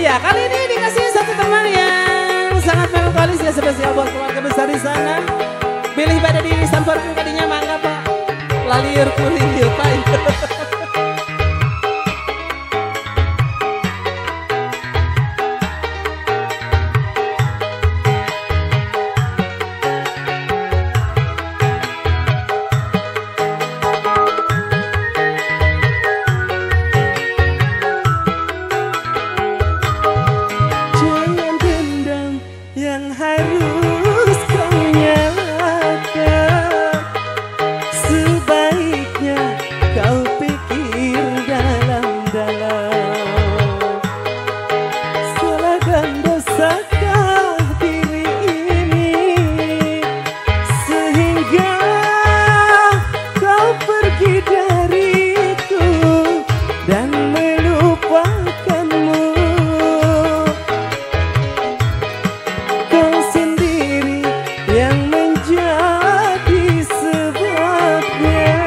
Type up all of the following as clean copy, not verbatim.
Iya, kali ini dikasih satu teman yang sangat melankolis ya, spesial buat keluarga besar di sana. Pilih pada di samporku kadinya mangga Pak. Laliur kuring yuk Pak. Yang harus kau nyalakan, sebaiknya kau pikir dalam-dalam. Salah dan dosakah diri ini sehingga kau pergi dariku dan melupakanmu. Yang menjadi sebabnya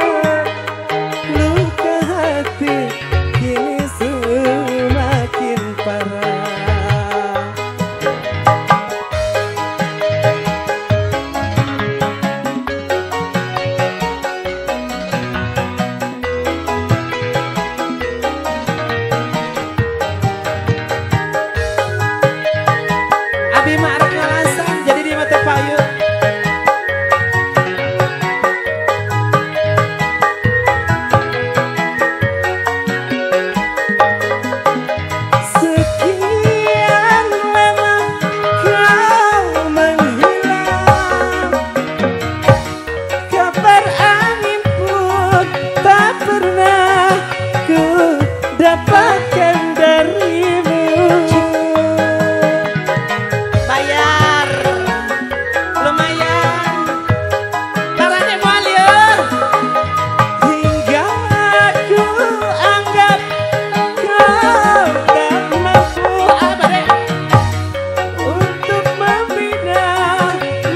luka hati kini semakin parah. Abi ma'arif ngalasan jadi di mata payu. Dapatkan darimu. Bayar lumayan barangnya mualir Hingga aku anggap kau tak mampu untuk membina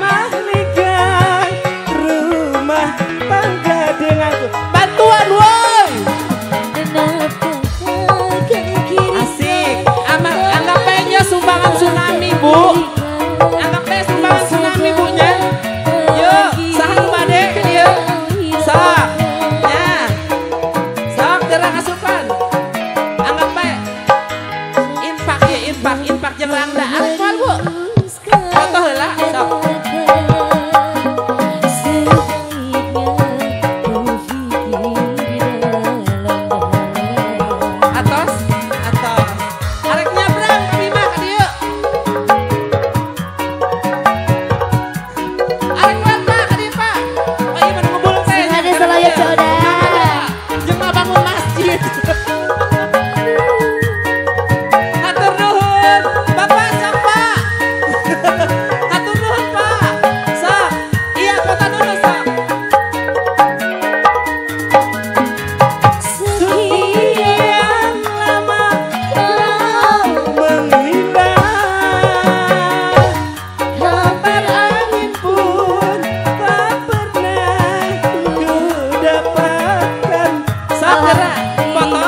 mahligai rumah tangga denganku. bantuan woi. Asik, anggap aja sumbangan tsunami Bu. Anggap aja sumbangan tsunami bunya. Yuk, sahar bade, yuk. Sok, ya. Sok jerang asupan. Anggap aja. Infak ya, infak jerang dah. Alkohol Bu. Foto heula, sok. Foto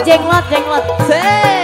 jenglot. Se